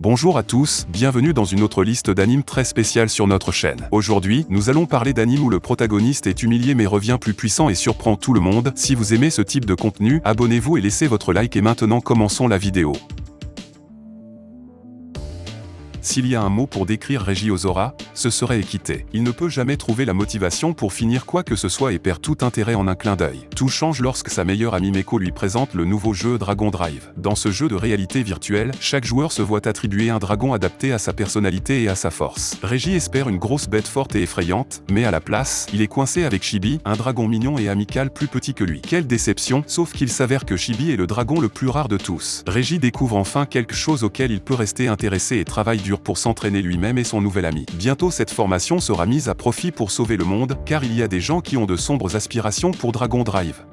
Bonjour à tous, bienvenue dans une autre liste d'animes très spéciale sur notre chaîne. Aujourd'hui, nous allons parler d'animes où le protagoniste est humilié mais revient plus puissant et surprend tout le monde. Si vous aimez ce type de contenu, abonnez-vous et laissez votre like et maintenant commençons la vidéo. S'il y a un mot pour décrire Reiji Ozora, ce serait équité. Il ne peut jamais trouver la motivation pour finir quoi que ce soit et perd tout intérêt en un clin d'œil. Tout change lorsque sa meilleure amie Meko lui présente le nouveau jeu Dragon Drive. Dans ce jeu de réalité virtuelle, chaque joueur se voit attribuer un dragon adapté à sa personnalité et à sa force. Reiji espère une grosse bête forte et effrayante, mais à la place, il est coincé avec Chibi, un dragon mignon et amical plus petit que lui. Quelle déception, sauf qu'il s'avère que Chibi est le dragon le plus rare de tous. Reiji découvre enfin quelque chose auquel il peut rester intéressé et travaille dur pour s'entraîner lui-même et son nouvel ami. Bientôt cette formation sera mise à profit pour sauver le monde, car il y a des gens qui ont de sombres aspirations pour Dragon Drive.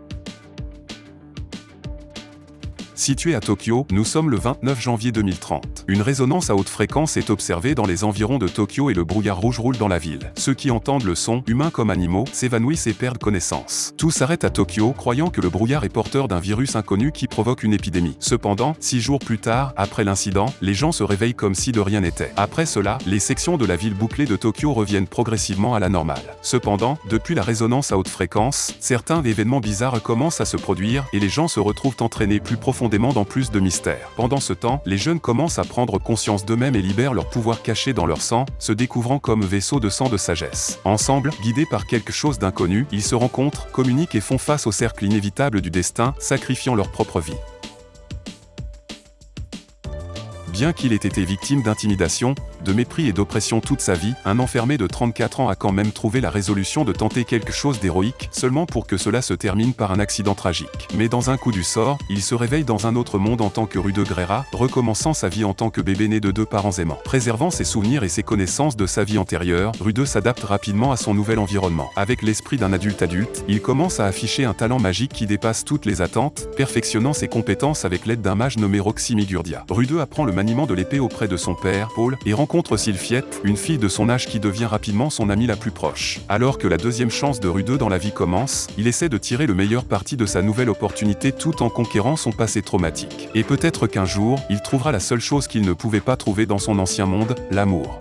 Situé à Tokyo, nous sommes le 29 janvier 2030. Une résonance à haute fréquence est observée dans les environs de Tokyo et le brouillard rouge roule dans la ville. Ceux qui entendent le son, humains comme animaux, s'évanouissent et perdent connaissance. Tout s'arrête à Tokyo, croyant que le brouillard est porteur d'un virus inconnu qui provoque une épidémie. Cependant, 6 jours plus tard, après l'incident, les gens se réveillent comme si de rien n'était. Après cela, les sections de la ville bouclée de Tokyo reviennent progressivement à la normale. Cependant, depuis la résonance à haute fréquence, certains événements bizarres commencent à se produire et les gens se retrouvent entraînés plus profondément dans plus de mystères. Pendant ce temps, les jeunes commencent à prendre conscience d'eux-mêmes et libèrent leur pouvoir caché dans leur sang, se découvrant comme vaisseaux de sang de sagesse. Ensemble, guidés par quelque chose d'inconnu, ils se rencontrent, communiquent et font face au cercle inévitable du destin, sacrifiant leur propre vie. Bien qu'il ait été victime d'intimidation, de mépris et d'oppression toute sa vie, un enfermé de 34 ans a quand même trouvé la résolution de tenter quelque chose d'héroïque, seulement pour que cela se termine par un accident tragique. Mais dans un coup du sort, il se réveille dans un autre monde en tant que Rude Grera, recommençant sa vie en tant que bébé né de 2 parents aimants. Préservant ses souvenirs et ses connaissances de sa vie antérieure, Rude s'adapte rapidement à son nouvel environnement. Avec l'esprit d'un adulte, il commence à afficher un talent magique qui dépasse toutes les attentes, perfectionnant ses compétences avec l'aide d'un mage nommé Roxy Migurdia. Rude apprend le maniement de l'épée auprès de son père, Paul, et rencontre Sylphiette, une fille de son âge qui devient rapidement son amie la plus proche. Alors que la deuxième chance de Rude dans la vie commence, il essaie de tirer le meilleur parti de sa nouvelle opportunité tout en conquérant son passé traumatique. Et peut-être qu'un jour, il trouvera la seule chose qu'il ne pouvait pas trouver dans son ancien monde, l'amour.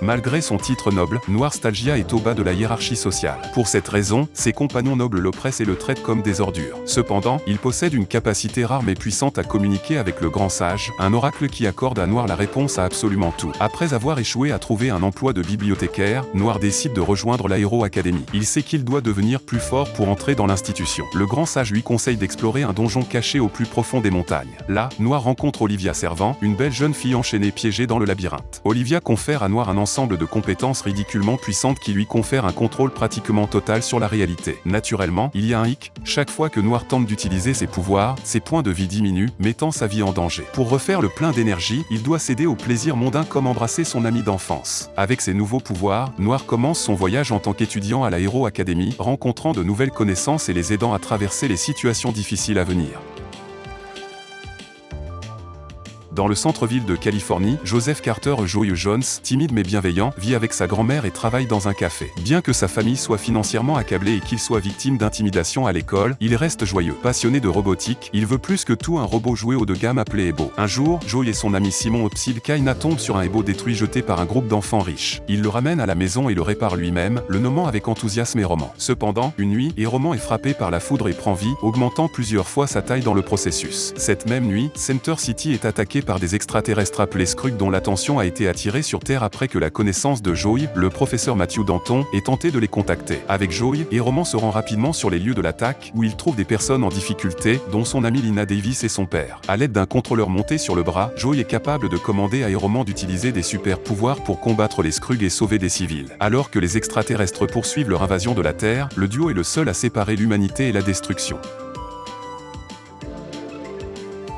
Malgré son titre noble, Noir-Stalgia est au bas de la hiérarchie sociale. Pour cette raison, ses compagnons nobles l'oppressent et le traitent comme des ordures. Cependant, il possède une capacité rare mais puissante à communiquer avec le grand sage, un oracle qui accorde à Noir la réponse à absolument tout. Après avoir échoué à trouver un emploi de bibliothécaire, Noir décide de rejoindre la Hero Academy. Il sait qu'il doit devenir plus fort pour entrer dans l'institution. Le grand sage lui conseille d'explorer un donjon caché au plus profond des montagnes. Là, Noir rencontre Olivia Servant, une belle jeune fille enchaînée piégée dans le labyrinthe. Olivia confère à Noir un ensemble de compétences ridiculement puissantes qui lui confèrent un contrôle pratiquement total sur la réalité. Naturellement, il y a un hic, chaque fois que Noir tente d'utiliser ses pouvoirs, ses points de vie diminuent, mettant sa vie en danger. Pour refaire le plein d'énergie, il doit céder au plaisir mondain comme embrasser son ami d'enfance. Avec ses nouveaux pouvoirs, Noir commence son voyage en tant qu'étudiant à la Hero Academy, rencontrant de nouvelles connaissances et les aidant à traverser les situations difficiles à venir. Dans le centre-ville de Californie, Joseph Carter Joyeux Jones, timide mais bienveillant, vit avec sa grand-mère et travaille dans un café. Bien que sa famille soit financièrement accablée et qu'il soit victime d'intimidation à l'école, il reste joyeux. Passionné de robotique, il veut plus que tout un robot jouet haut de gamme appelé Ebo. Un jour, Joy et son ami Simon Opsil Kaina tombent sur un Ebo détruit jeté par un groupe d'enfants riches. Il le ramène à la maison et le répare lui-même, le nommant avec enthousiasme Eroman. Cependant, une nuit, Eroman est frappé par la foudre et prend vie, augmentant plusieurs fois sa taille dans le processus. Cette même nuit, Center City est attaqué par des extraterrestres appelés Skrug dont l'attention a été attirée sur Terre après que la connaissance de Joy, le professeur Matthew Danton, ait tenté de les contacter. Avec Joy, Eroman se rend rapidement sur les lieux de l'attaque, où il trouve des personnes en difficulté, dont son amie Lina Davis et son père. À l'aide d'un contrôleur monté sur le bras, Joy est capable de commander à Eroman d'utiliser des super pouvoirs pour combattre les Skrug et sauver des civils. Alors que les extraterrestres poursuivent leur invasion de la Terre, le duo est le seul à séparer l'humanité et la destruction.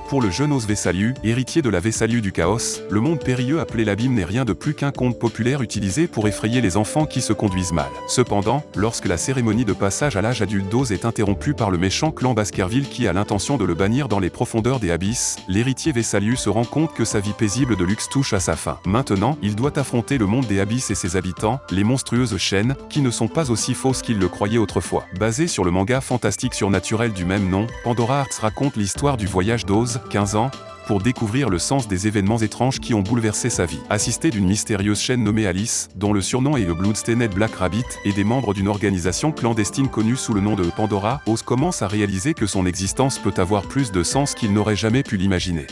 Pour le jeune Os Vessaliu, héritier de la Vessaliu du chaos, le monde périlleux appelé l'abîme n'est rien de plus qu'un conte populaire utilisé pour effrayer les enfants qui se conduisent mal. Cependant, lorsque la cérémonie de passage à l'âge adulte d'Oz est interrompue par le méchant clan Baskerville qui a l'intention de le bannir dans les profondeurs des abysses, l'héritier Vessaliu se rend compte que sa vie paisible de luxe touche à sa fin. Maintenant, il doit affronter le monde des abysses et ses habitants, les monstrueuses chaînes, qui ne sont pas aussi fausses qu'il le croyait autrefois. Basé sur le manga fantastique surnaturel du même nom, Pandora Hearts raconte l'histoire du voyage d'Oz, 15 ans, pour découvrir le sens des événements étranges qui ont bouleversé sa vie. Assisté d'une mystérieuse chaîne nommée Alice, dont le surnom est le Bloodstained Black Rabbit, et des membres d'une organisation clandestine connue sous le nom de Pandora, Oz commence à réaliser que son existence peut avoir plus de sens qu'il n'aurait jamais pu l'imaginer.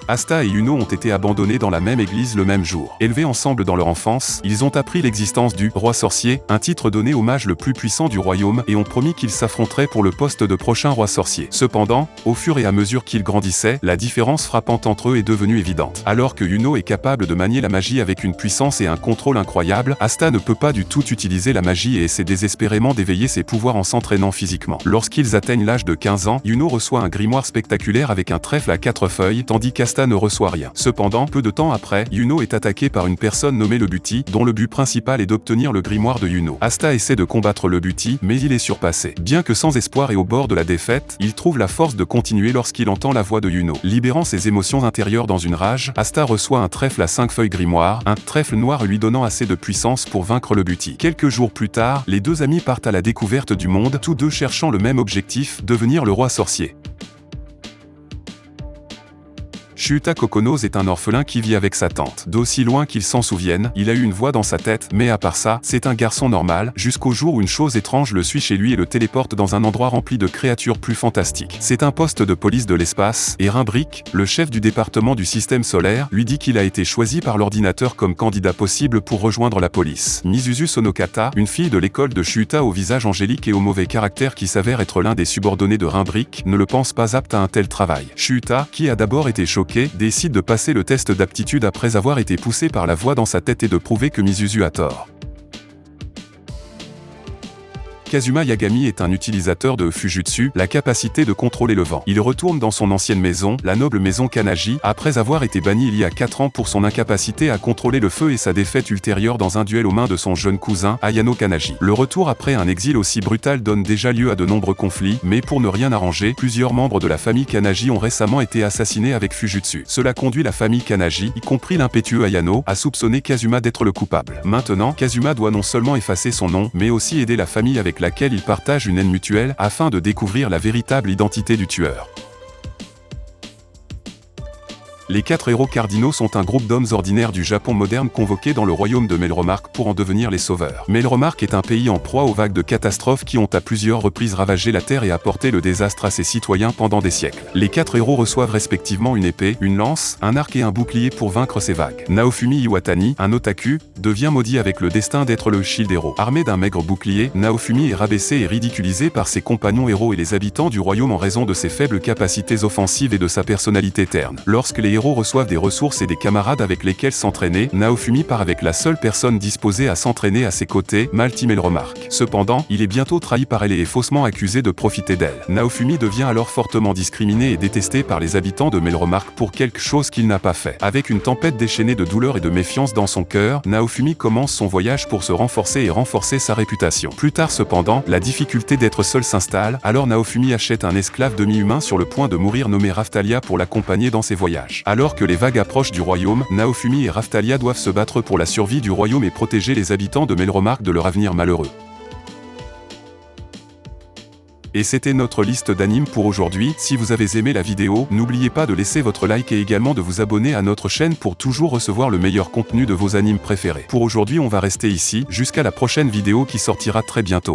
Asta et Yuno ont été abandonnés dans la même église le même jour. Élevés ensemble dans leur enfance, ils ont appris l'existence du roi sorcier, un titre donné au mage le plus puissant du royaume, et ont promis qu'ils s'affronteraient pour le poste de prochain roi sorcier. Cependant, au fur et à mesure qu'ils grandissaient, la différence frappante entre eux est devenue évidente. Alors que Yuno est capable de manier la magie avec une puissance et un contrôle incroyable, Asta ne peut pas du tout utiliser la magie et essaie désespérément d'éveiller ses pouvoirs en s'entraînant physiquement. Lorsqu'ils atteignent l'âge de 15 ans, Yuno reçoit un grimoire spectaculaire avec un trèfle à 4 feuilles, tandis qu'Asta ne reçoit rien. Cependant, peu de temps après, Yuno est attaqué par une personne nommée le Buti, dont le but principal est d'obtenir le grimoire de Yuno. Asta essaie de combattre le Buti, mais il est surpassé. Bien que sans espoir et au bord de la défaite, il trouve la force de continuer lorsqu'il entend la voix de Yuno. Libérant ses émotions intérieures dans une rage, Asta reçoit un trèfle à 5 feuilles grimoire, un trèfle noir lui donnant assez de puissance pour vaincre le Buti. Quelques jours plus tard, les deux amis partent à la découverte du monde, tous deux cherchant le même objectif, devenir le roi sorcier. Shuta Kokonoz est un orphelin qui vit avec sa tante. D'aussi loin qu'il s'en souvienne, il a eu une voix dans sa tête, mais à part ça, c'est un garçon normal, jusqu'au jour où une chose étrange le suit chez lui et le téléporte dans un endroit rempli de créatures plus fantastiques. C'est un poste de police de l'espace, et Rimbrick, le chef du département du système solaire, lui dit qu'il a été choisi par l'ordinateur comme candidat possible pour rejoindre la police. Mizuzu Sonokata, une fille de l'école de Shuta au visage angélique et au mauvais caractère qui s'avère être l'un des subordonnés de Rimbrick, ne le pense pas apte à un tel travail. Shuta, qui a d'abord été choqué, décide de passer le test d'aptitude après avoir été poussé par la voix dans sa tête et de prouver que Mizuzu a tort. Kazuma Yagami est un utilisateur de Fujutsu, la capacité de contrôler le vent. Il retourne dans son ancienne maison, la noble maison Kanaji, après avoir été banni il y a 4 ans pour son incapacité à contrôler le feu et sa défaite ultérieure dans un duel aux mains de son jeune cousin, Ayano Kanaji. Le retour après un exil aussi brutal donne déjà lieu à de nombreux conflits, mais pour ne rien arranger, plusieurs membres de la famille Kanaji ont récemment été assassinés avec Fujutsu. Cela conduit la famille Kanaji, y compris l'impétueux Ayano, à soupçonner Kazuma d'être le coupable. Maintenant, Kazuma doit non seulement effacer son nom, mais aussi aider la famille avec laquelle ils partagent une haine mutuelle afin de découvrir la véritable identité du tueur. Les 4 héros cardinaux sont un groupe d'hommes ordinaires du Japon moderne convoqués dans le royaume de Melromark pour en devenir les sauveurs. Melromark est un pays en proie aux vagues de catastrophes qui ont à plusieurs reprises ravagé la terre et apporté le désastre à ses citoyens pendant des siècles. Les 4 héros reçoivent respectivement une épée, une lance, un arc et un bouclier pour vaincre ces vagues. Naofumi Iwatani, un otaku, devient maudit avec le destin d'être le Shield Hero. Armé d'un maigre bouclier, Naofumi est rabaissé et ridiculisé par ses compagnons héros et les habitants du royaume en raison de ses faibles capacités offensives et de sa personnalité terne. Lorsque les héros reçoivent des ressources et des camarades avec lesquels s'entraîner, Naofumi part avec la seule personne disposée à s'entraîner à ses côtés, Malty Melromark. Cependant, il est bientôt trahi par elle et est faussement accusé de profiter d'elle. Naofumi devient alors fortement discriminé et détesté par les habitants de Melromark pour quelque chose qu'il n'a pas fait. Avec une tempête déchaînée de douleur et de méfiance dans son cœur, Naofumi commence son voyage pour se renforcer et renforcer sa réputation. Plus tard cependant, la difficulté d'être seul s'installe, alors Naofumi achète un esclave demi-humain sur le point de mourir nommé Raftalia pour l'accompagner dans ses voyages. Alors que les vagues approchent du royaume, Naofumi et Raftalia doivent se battre pour la survie du royaume et protéger les habitants de Melromark de leur avenir malheureux. Et c'était notre liste d'animes pour aujourd'hui. Si vous avez aimé la vidéo, n'oubliez pas de laisser votre like et également de vous abonner à notre chaîne pour toujours recevoir le meilleur contenu de vos animes préférés. Pour aujourd'hui, on va rester ici, jusqu'à la prochaine vidéo qui sortira très bientôt.